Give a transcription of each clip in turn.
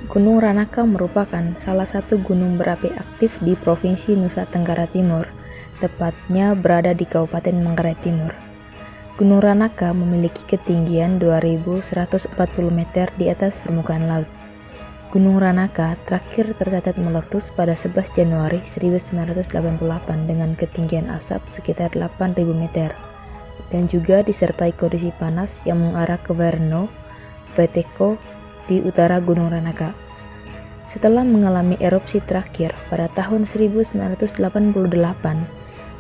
Gunung Ranaka merupakan salah satu gunung berapi aktif di Provinsi Nusa Tenggara Timur, tepatnya berada di Kabupaten Manggarai Timur. Gunung Ranaka memiliki ketinggian 2.140 meter di atas permukaan laut. Gunung Ranaka terakhir tercatat meletus pada 11 Januari 1988 dengan ketinggian asap sekitar 8.000 meter dan juga disertai kondisi panas yang mengarah ke Verno, Veteko di utara Gunung Ranaka. Setelah mengalami erupsi terakhir pada tahun 1988,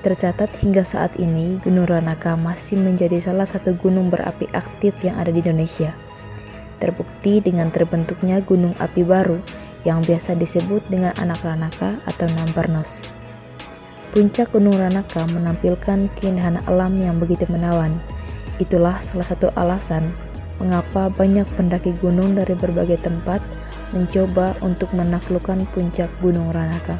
tercatat hingga saat ini Gunung Ranaka masih menjadi salah satu gunung berapi aktif yang ada di Indonesia. Terbukti dengan terbentuknya gunung api baru yang biasa disebut dengan Anak Ranaka atau Namparnos. Puncak Gunung Ranaka menampilkan keindahan alam yang begitu menawan. Itulah salah satu alasan mengapa banyak pendaki gunung dari berbagai tempat mencoba untuk menaklukkan puncak Gunung Ranaka.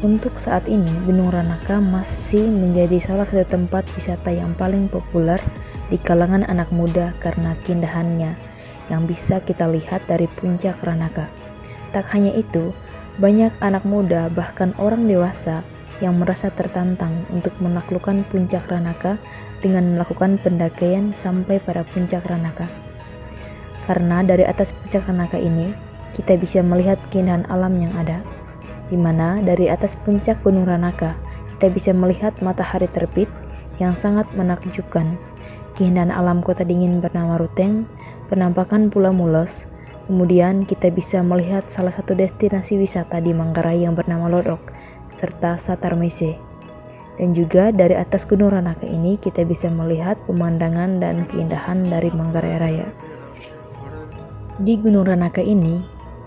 Untuk saat ini, Gunung Ranaka masih menjadi salah satu tempat wisata yang paling populer di kalangan anak muda karena keindahannya yang bisa kita lihat dari puncak Ranaka. Tak hanya itu, banyak anak muda bahkan orang dewasa yang merasa tertantang untuk menaklukkan puncak Ranaka dengan melakukan pendakian sampai pada puncak Ranaka. Karena dari atas puncak Ranaka ini, kita bisa melihat keindahan alam yang ada, di mana dari atas puncak Gunung Ranaka, kita bisa melihat matahari terbit yang sangat menakjubkan, keindahan alam kota dingin bernama Ruteng, penampakan Pulau Mulos, kemudian kita bisa melihat salah satu destinasi wisata di Manggarai yang bernama Lodok, serta Satarmese. Dan juga dari atas Gunung Ranaka ini kita bisa melihat pemandangan dan keindahan dari Manggarai Raya. Di Gunung Ranaka ini,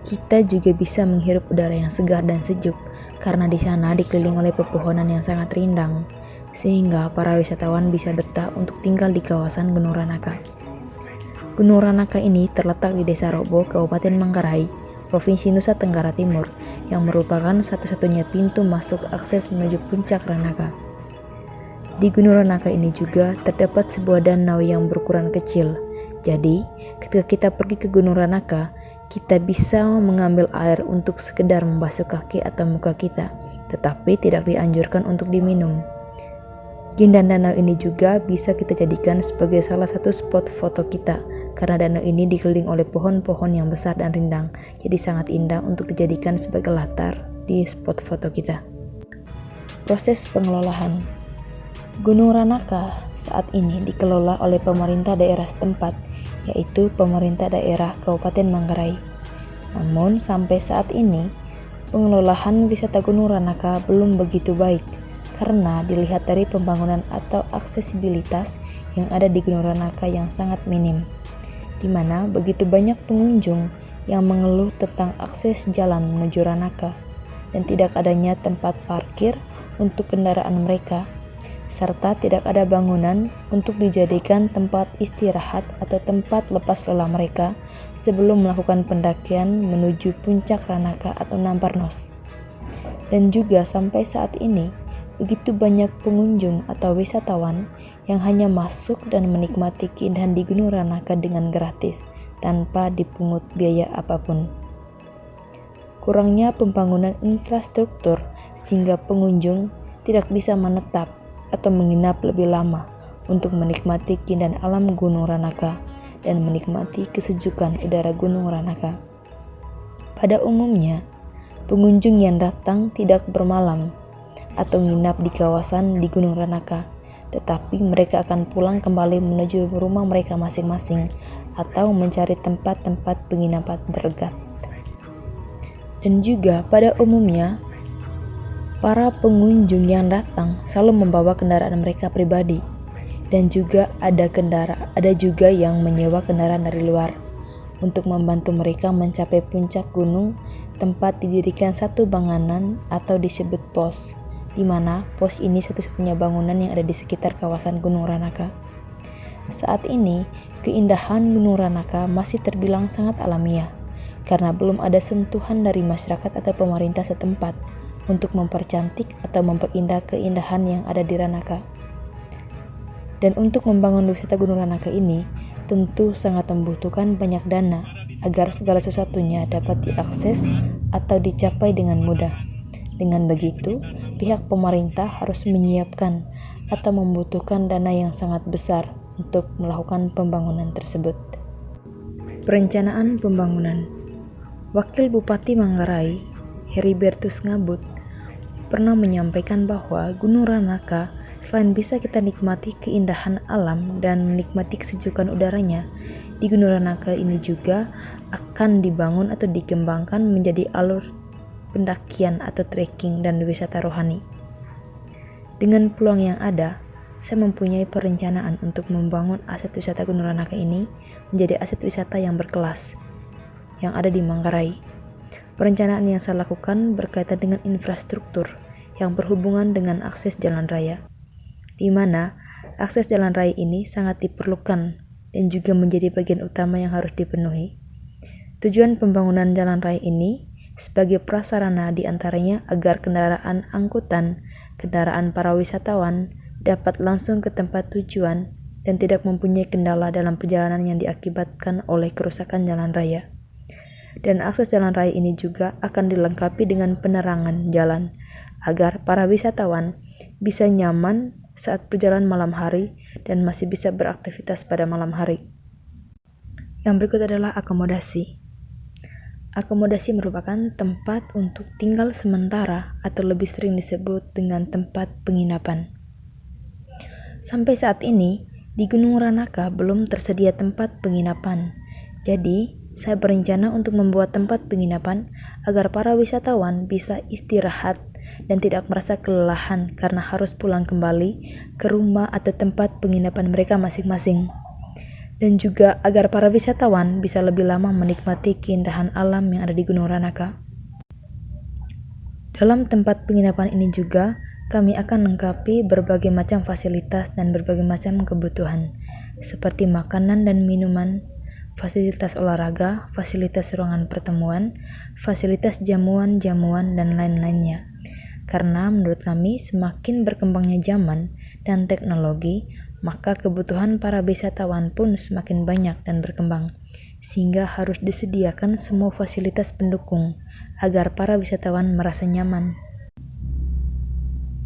kita juga bisa menghirup udara yang segar dan sejuk karena di sana dikelilingi oleh pepohonan yang sangat rindang, sehingga para wisatawan bisa betah untuk tinggal di kawasan Gunung Ranaka. Gunung Ranaka ini terletak di Desa Robo, Kabupaten Manggarai, Provinsi Nusa Tenggara Timur, yang merupakan satu-satunya pintu masuk akses menuju puncak Ranaka. Di Gunung Ranaka ini juga terdapat sebuah danau yang berukuran kecil. Jadi, ketika kita pergi ke Gunung Ranaka, kita bisa mengambil air untuk sekedar membasuh kaki atau muka kita, tetapi tidak dianjurkan untuk diminum. Keindahan danau ini juga bisa kita jadikan sebagai salah satu spot foto kita, karena danau ini dikelilingi oleh pohon-pohon yang besar dan rindang, jadi sangat indah untuk dijadikan sebagai latar di spot foto kita. Proses pengelolaan Gunung Ranaka saat ini dikelola oleh pemerintah daerah setempat, yaitu pemerintah daerah Kabupaten Manggarai. Namun sampai saat ini, pengelolaan wisata Gunung Ranaka belum begitu baik, karena dilihat dari pembangunan atau aksesibilitas yang ada di Gunung Ranaka yang sangat minim, di mana begitu banyak pengunjung yang mengeluh tentang akses jalan menuju Ranaka dan tidak adanya tempat parkir untuk kendaraan mereka, serta tidak ada bangunan untuk dijadikan tempat istirahat atau tempat lepas lelah mereka sebelum melakukan pendakian menuju puncak Ranaka atau Namparnos. Dan juga sampai saat ini, begitu banyak pengunjung atau wisatawan yang hanya masuk dan menikmati keindahan di Gunung Ranaka dengan gratis tanpa dipungut biaya apapun. Kurangnya pembangunan infrastruktur sehingga pengunjung tidak bisa menetap atau menginap lebih lama untuk menikmati keindahan alam Gunung Ranaka dan menikmati kesejukan udara Gunung Ranaka. Pada umumnya, pengunjung yang datang tidak bermalam atau menginap di kawasan di Gunung Ranaka, tetapi mereka akan pulang kembali menuju rumah mereka masing-masing atau mencari tempat-tempat penginapan terdekat. Dan juga pada umumnya, para pengunjung yang datang selalu membawa kendaraan mereka pribadi, dan juga ada juga yang menyewa kendaraan dari luar untuk membantu mereka mencapai puncak gunung, tempat didirikan satu bangunan atau disebut pos, di mana pos ini satu-satunya bangunan yang ada di sekitar kawasan Gunung Ranaka. Saat ini, keindahan Gunung Ranaka masih terbilang sangat alamiah, karena belum ada sentuhan dari masyarakat atau pemerintah setempat untuk mempercantik atau memperindah keindahan yang ada di Ranaka. Dan untuk membangun wisata Gunung Ranaka ini, tentu sangat membutuhkan banyak dana agar segala sesuatunya dapat diakses atau dicapai dengan mudah. Dengan begitu, pihak pemerintah harus menyiapkan atau membutuhkan dana yang sangat besar untuk melakukan pembangunan tersebut. Perencanaan pembangunan. Wakil Bupati Manggarai, Heribertus Ngabut, pernah menyampaikan bahwa Gunung Ranaka selain bisa kita nikmati keindahan alam dan menikmati kesejukan udaranya, di Gunung Ranaka ini juga akan dibangun atau dikembangkan menjadi alur pendakian atau trekking dan wisata rohani. Dengan peluang yang ada, saya mempunyai perencanaan untuk membangun aset wisata Gunung Ranaka ini menjadi aset wisata yang berkelas yang ada di Manggarai. Perencanaan yang saya lakukan berkaitan dengan infrastruktur yang berhubungan dengan akses jalan raya, di mana akses jalan raya ini sangat diperlukan dan juga menjadi bagian utama yang harus dipenuhi. Tujuan pembangunan jalan raya ini sebagai prasarana diantaranya agar kendaraan angkutan, kendaraan para wisatawan dapat langsung ke tempat tujuan dan tidak mempunyai kendala dalam perjalanan yang diakibatkan oleh kerusakan jalan raya. Dan akses jalan raya ini juga akan dilengkapi dengan penerangan jalan agar para wisatawan bisa nyaman saat berjalan malam hari dan masih bisa beraktivitas pada malam hari. Yang berikut adalah akomodasi. Akomodasi merupakan tempat untuk tinggal sementara atau lebih sering disebut dengan tempat penginapan. Sampai saat ini, di Gunung Ranaka belum tersedia tempat penginapan. Jadi, saya berencana untuk membuat tempat penginapan agar para wisatawan bisa istirahat dan tidak merasa kelelahan karena harus pulang kembali ke rumah atau tempat penginapan mereka masing-masing. Dan juga agar para wisatawan bisa lebih lama menikmati keindahan alam yang ada di Gunung Ranaka. Dalam tempat penginapan ini juga, kami akan lengkapi berbagai macam fasilitas dan berbagai macam kebutuhan, seperti makanan dan minuman, fasilitas olahraga, fasilitas ruangan pertemuan, fasilitas jamuan-jamuan, dan lain-lainnya. Karena menurut kami semakin berkembangnya zaman dan teknologi, maka kebutuhan para wisatawan pun semakin banyak dan berkembang, sehingga harus disediakan semua fasilitas pendukung agar para wisatawan merasa nyaman.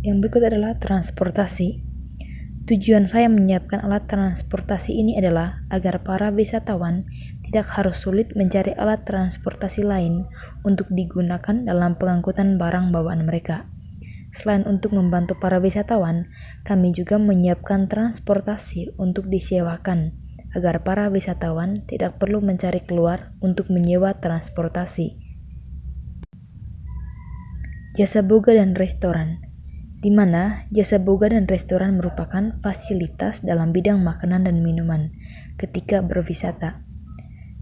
Yang berikut adalah transportasi. Tujuan saya menyiapkan alat transportasi ini adalah agar para wisatawan tidak harus sulit mencari alat transportasi lain untuk digunakan dalam pengangkutan barang bawaan mereka. Selain untuk membantu para wisatawan, kami juga menyiapkan transportasi untuk disewakan agar para wisatawan tidak perlu mencari keluar untuk menyewa transportasi. Jasa boga dan restoran, di mana jasa boga dan restoran merupakan fasilitas dalam bidang makanan dan minuman ketika berwisata.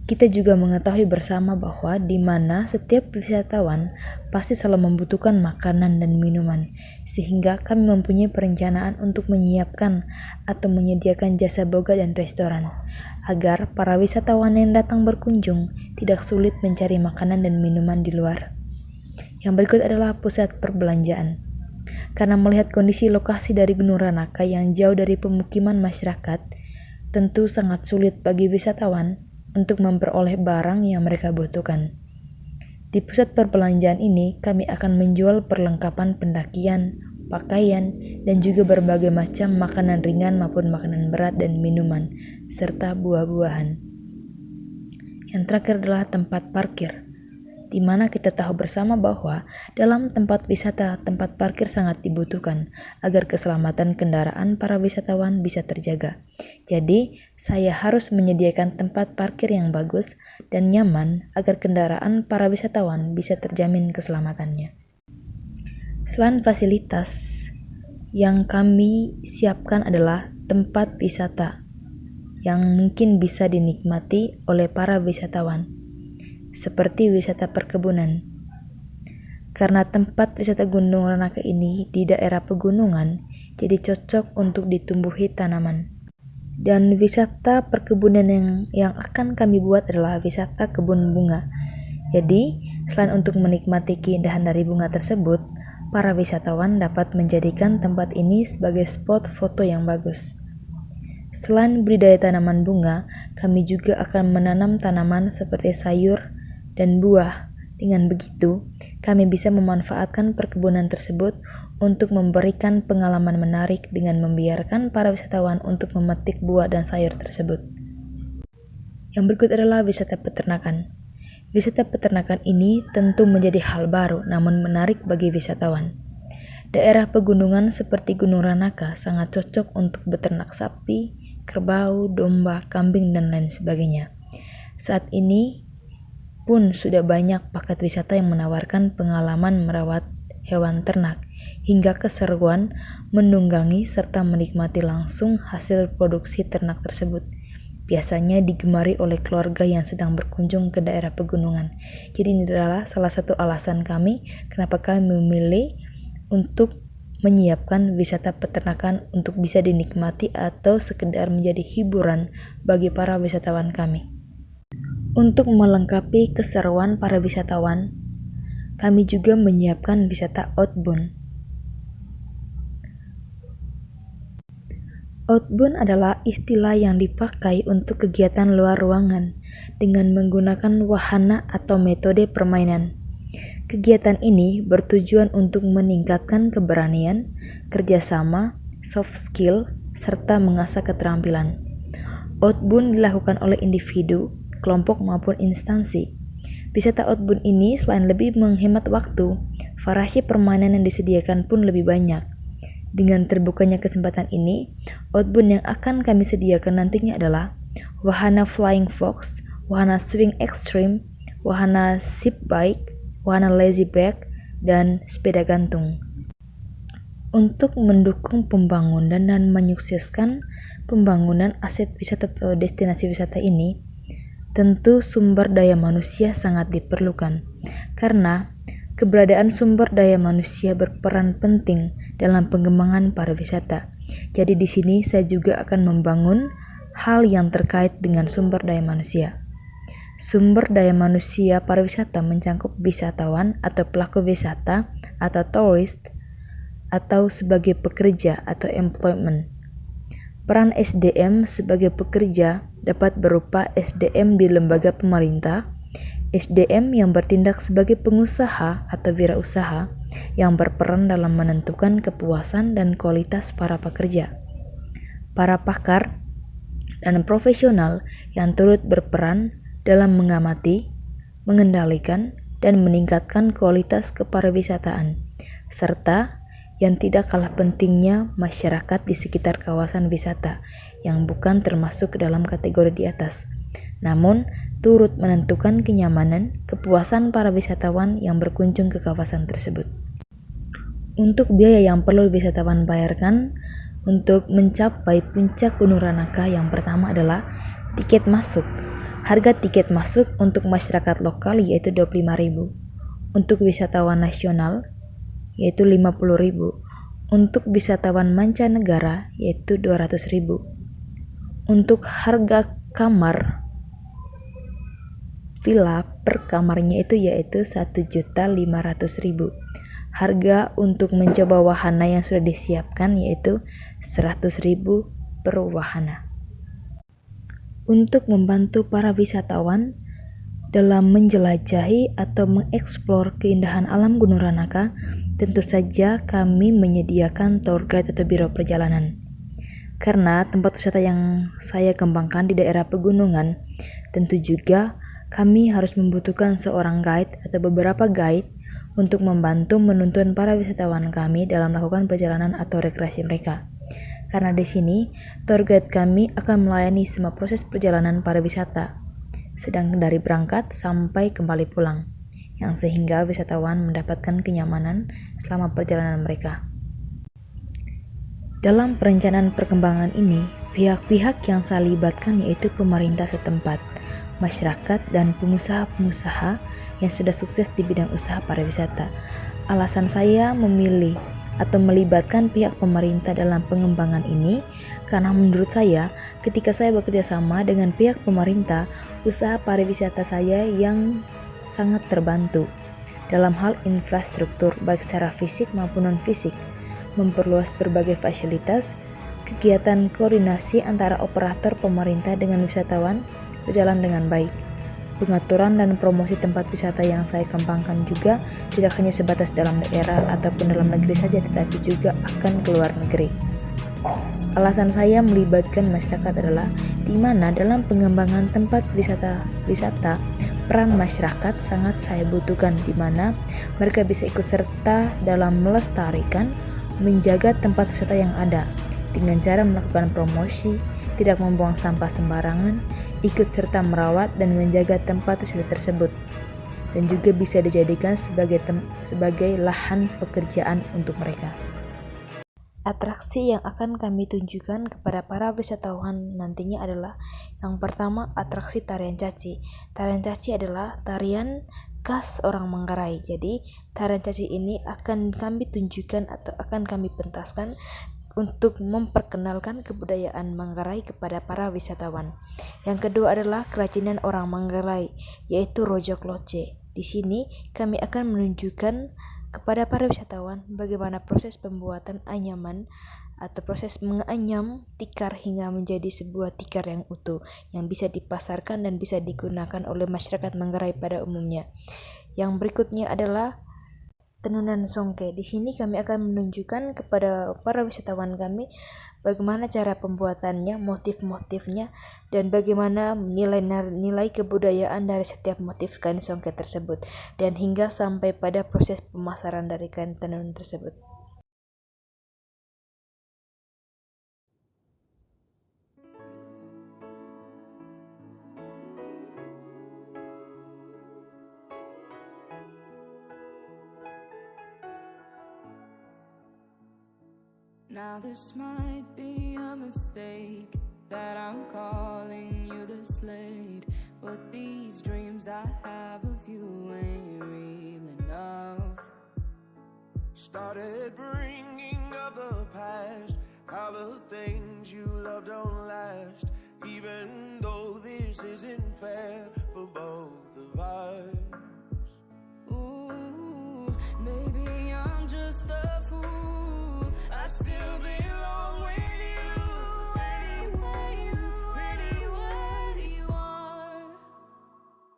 Kita juga mengetahui bersama bahwa di mana setiap wisatawan pasti selalu membutuhkan makanan dan minuman, sehingga kami mempunyai perencanaan untuk menyiapkan atau menyediakan jasa boga dan restoran, agar para wisatawan yang datang berkunjung tidak sulit mencari makanan dan minuman di luar. Yang berikut adalah pusat perbelanjaan. Karena melihat kondisi lokasi dari Gunung Ranaka yang jauh dari pemukiman masyarakat, tentu sangat sulit bagi wisatawan untuk memperoleh barang yang mereka butuhkan. Di pusat perbelanjaan ini, kami akan menjual perlengkapan pendakian, pakaian, dan juga berbagai macam makanan ringan maupun makanan berat dan minuman, serta buah-buahan. Yang terakhir adalah tempat parkir, di mana kita tahu bersama bahwa dalam tempat wisata, tempat parkir sangat dibutuhkan agar keselamatan kendaraan para wisatawan bisa terjaga. Jadi, saya harus menyediakan tempat parkir yang bagus dan nyaman agar kendaraan para wisatawan bisa terjamin keselamatannya. Selain fasilitas, yang kami siapkan adalah tempat wisata yang mungkin bisa dinikmati oleh para wisatawan, seperti wisata perkebunan. Karena tempat wisata Gunung Ranaka ini di daerah pegunungan, jadi cocok untuk ditumbuhi tanaman. Dan wisata perkebunan yang akan kami buat adalah wisata kebun bunga. Jadi, selain untuk menikmati keindahan dari bunga tersebut, para wisatawan dapat menjadikan tempat ini sebagai spot foto yang bagus. Selain budidaya tanaman bunga, kami juga akan menanam tanaman seperti sayur dan buah. Dengan begitu, kami bisa memanfaatkan perkebunan tersebut untuk memberikan pengalaman menarik dengan membiarkan para wisatawan untuk memetik buah dan sayur tersebut. Yang berikut adalah wisata peternakan. Wisata peternakan ini tentu menjadi hal baru namun menarik bagi wisatawan. Daerah pegunungan seperti Gunung Ranaka sangat cocok untuk beternak sapi, kerbau, domba, kambing, dan lain sebagainya. Saat ini pun sudah banyak paket wisata yang menawarkan pengalaman merawat hewan ternak, hingga keseruan menunggangi serta menikmati langsung hasil produksi ternak tersebut. Biasanya digemari oleh keluarga yang sedang berkunjung ke daerah pegunungan. Jadi ini adalah salah satu alasan kami kenapa kami memilih untuk menyiapkan wisata peternakan untuk bisa dinikmati atau sekedar menjadi hiburan bagi para wisatawan kami. Untuk melengkapi keseruan para wisatawan, kami juga menyiapkan wisata outbound. Outbound adalah istilah yang dipakai untuk kegiatan luar ruangan dengan menggunakan wahana atau metode permainan. Kegiatan ini bertujuan untuk meningkatkan keberanian, kerjasama, soft skill, serta mengasah keterampilan. Outbound dilakukan oleh individu, kelompok maupun instansi. Wisata outbound ini selain lebih menghemat waktu, variasi permainan yang disediakan pun lebih banyak. Dengan terbukanya kesempatan ini, outbound yang akan kami sediakan nantinya adalah wahana flying fox, wahana swing extreme, wahana zip bike, wahana lazy bike, dan sepeda gantung. Untuk mendukung pembangunan dan menyukseskan pembangunan aset wisata atau destinasi wisata ini, tentu sumber daya manusia sangat diperlukan, karena keberadaan sumber daya manusia berperan penting dalam pengembangan pariwisata. Jadi di sini saya juga akan membangun hal yang terkait dengan sumber daya manusia. Sumber daya manusia pariwisata mencangkup wisatawan atau pelaku wisata atau tourist atau sebagai pekerja atau employment. Peran SDM sebagai pekerja dapat berupa SDM di lembaga pemerintah, SDM yang bertindak sebagai pengusaha atau wirausaha yang berperan dalam menentukan kepuasan dan kualitas para pekerja, para pakar, dan profesional yang turut berperan dalam mengamati, mengendalikan, dan meningkatkan kualitas kepariwisataan, serta yang tidak kalah pentingnya masyarakat di sekitar kawasan wisata yang bukan termasuk ke dalam kategori di atas, namun turut menentukan kenyamanan, kepuasan para wisatawan yang berkunjung ke kawasan tersebut. Untuk biaya yang perlu wisatawan bayarkan untuk mencapai puncak Gunung Ranaka, yang pertama adalah tiket masuk. Harga tiket masuk untuk masyarakat lokal yaitu 25.000. Untuk wisatawan nasional yaitu 50.000. Untuk wisatawan mancanegara yaitu 200.000. Untuk harga kamar villa per kamarnya itu yaitu 1.500.000. Harga untuk mencoba wahana yang sudah disiapkan yaitu 100.000 per wahana. Untuk membantu para wisatawan dalam menjelajahi atau mengeksplor keindahan alam Gunung Ranaka, tentu saja kami menyediakan tour guide atau biro perjalanan. Karena tempat wisata yang saya kembangkan di daerah pegunungan, tentu juga kami harus membutuhkan seorang guide atau beberapa guide untuk membantu menuntun para wisatawan kami dalam melakukan perjalanan atau rekreasi mereka. Karena di sini, tour guide kami akan melayani semua proses perjalanan pariwisata, sedang dari berangkat sampai kembali pulang, yang sehingga wisatawan mendapatkan kenyamanan selama perjalanan mereka. Dalam perencanaan perkembangan ini, pihak-pihak yang saya libatkan yaitu pemerintah setempat, masyarakat, dan pengusaha-pengusaha yang sudah sukses di bidang usaha pariwisata. Alasan saya memilih atau melibatkan pihak pemerintah dalam pengembangan ini karena menurut saya ketika saya bekerja sama dengan pihak pemerintah, usaha pariwisata saya yang sangat terbantu dalam hal infrastruktur baik secara fisik maupun non-fisik, memperluas berbagai fasilitas, kegiatan koordinasi antara operator pemerintah dengan wisatawan berjalan dengan baik. Pengaturan dan promosi tempat wisata yang saya kembangkan juga tidak hanya sebatas dalam daerah ataupun dalam negeri saja, tetapi juga akan ke luar negeri. Alasan saya melibatkan masyarakat adalah di mana dalam pengembangan tempat wisata peran masyarakat sangat saya butuhkan, di mana mereka bisa ikut serta dalam melestarikan, menjaga tempat wisata yang ada dengan cara melakukan promosi, tidak membuang sampah sembarangan, ikut serta merawat dan menjaga tempat wisata tersebut, dan juga bisa dijadikan sebagai lahan pekerjaan untuk mereka. Atraksi yang akan kami tunjukkan kepada para wisatawan nantinya adalah yang pertama, atraksi tarian caci. Tarian caci adalah tarian khas orang Manggarai. Jadi tarian caci ini akan kami tunjukkan atau akan kami pentaskan untuk memperkenalkan kebudayaan Manggarai kepada para wisatawan. Yang kedua adalah kerajinan orang Manggarai, yaitu rojok loce. Di sini kami akan menunjukkan kepada para wisatawan bagaimana proses pembuatan anyaman atau proses menganyam tikar hingga menjadi sebuah tikar yang utuh yang bisa dipasarkan dan bisa digunakan oleh masyarakat Manggarai pada umumnya. Yang berikutnya adalah tenunan songke. Di sini kami akan menunjukkan kepada para wisatawan kami bagaimana cara pembuatannya, motif-motifnya, dan bagaimana nilai kebudayaan dari setiap motif kain songke tersebut, dan hingga sampai pada proses pemasaran dari kain tenun tersebut. Now this might be a mistake that I'm calling you the Slade, but these dreams I have of you ain't real enough. Started bringing up the past, how the things you love don't last, even though this isn't fair for both of us. Ooh, maybe I'm just a fool, I still belong with you, anywhere you are.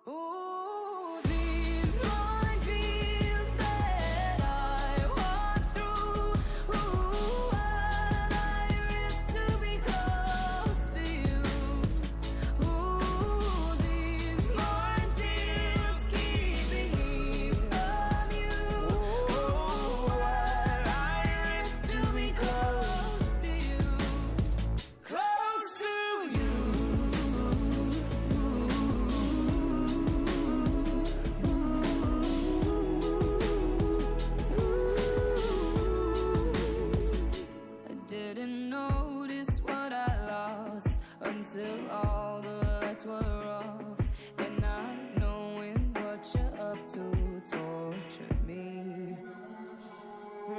Ooh, these minefields that I walk through, ooh, what I risk to be close to you. Ooh, these minefields keeping me from you. Ooh, what I risk to be close to you. Close to you. I didn't notice what I lost until all the lights were off, and not knowing what you're up to tortured me.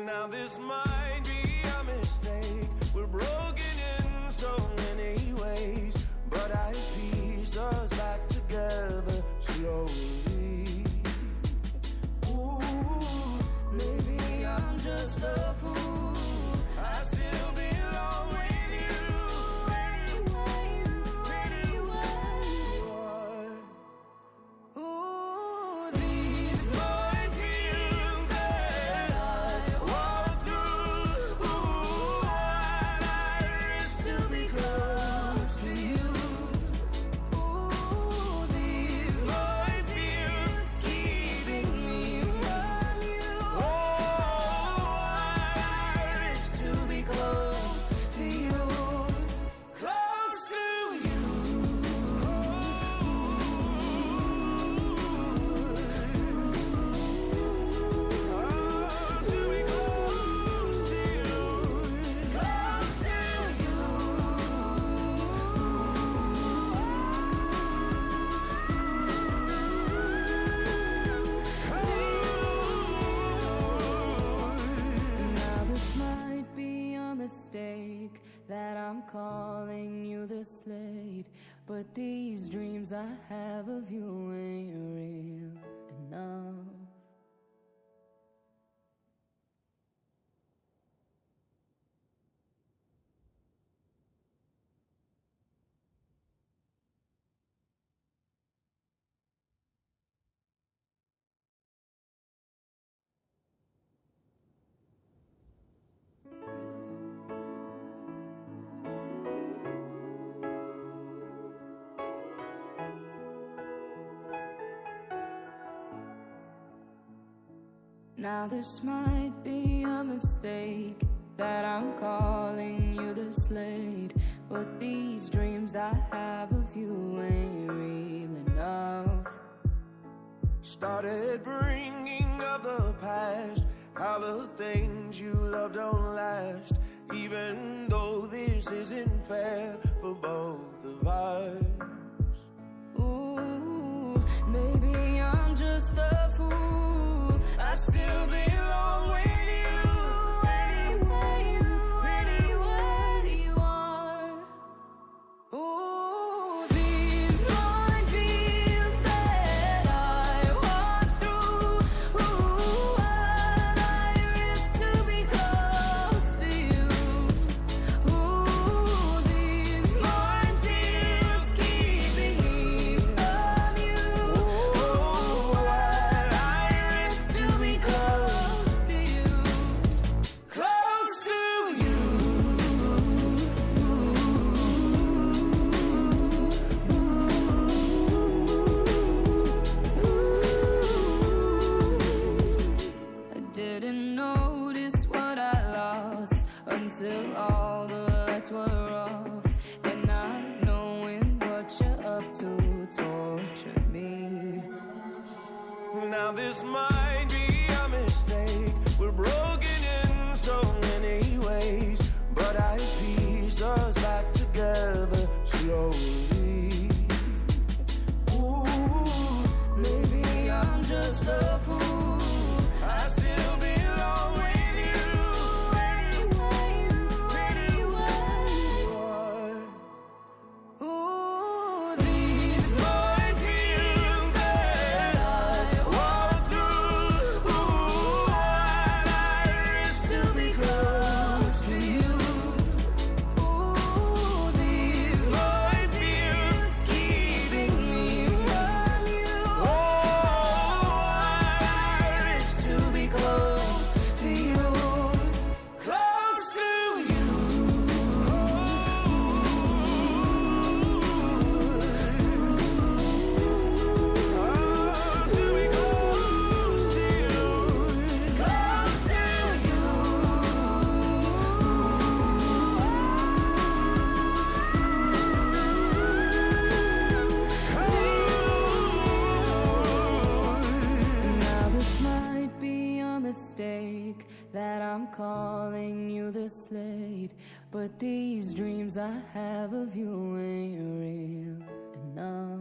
Now this might be a mistake, we're broken in so many ways, but I piece us back together slowly. Ooh, maybe I'm just a fool, I still belong with you, anywhere you are. Ooh, these minefields that I walk through, ooh, what I risk to be close to you. Ooh, these minefields keeping me from you. Oh, I risk To be close to you, close to you. to be close to you. Close to you. Now this might be a mistake that I'm calling you the Slade, but these dreams I have of you ain't real enough. Now this might be a mistake that I'm calling you the Slade, but these dreams I have of you ain't real enough. Started bringing up the past, how the things you love don't last, even though this isn't fair for both of us. Ooh, maybe I'm just a fool. I still belong with you anywhere you are. Ooh, these minefields that I walk through. Ooh, what I risk to be close to you. Ooh, these minefields keeping me from you. Ooh, what I risk to be close to you. Close to you. I didn't notice what I lost until all the lights were off, and not knowing what you're up to tortured me. Now this might be a mistake, we're broken in so many ways, but I piece us back together slowly. Ooh, maybe I'm just a fool. I still belong with you anywhere you are. Ooh, these minefields that I walk through. Ooh, what I risk to be close to you. Ooh, these minefields keeping me from you. Oh, what I risk to be close to you. Close to you. To be close to you. Close to you. Now this might be a mistake that I'm calling you the Slade, but these dreams I have of you ain't real enough.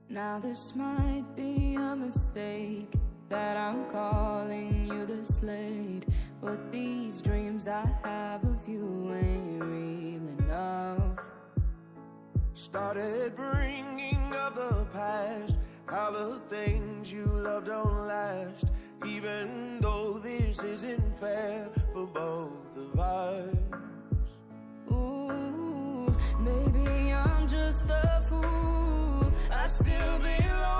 Now this might be a mistake that I'm calling you the Slade, but these dreams I have of you ain't real enough. Started bringing up the past, how the things you love don't last, even though this isn't fair for both of us. Ooh, maybe I'm just a fool. I still belong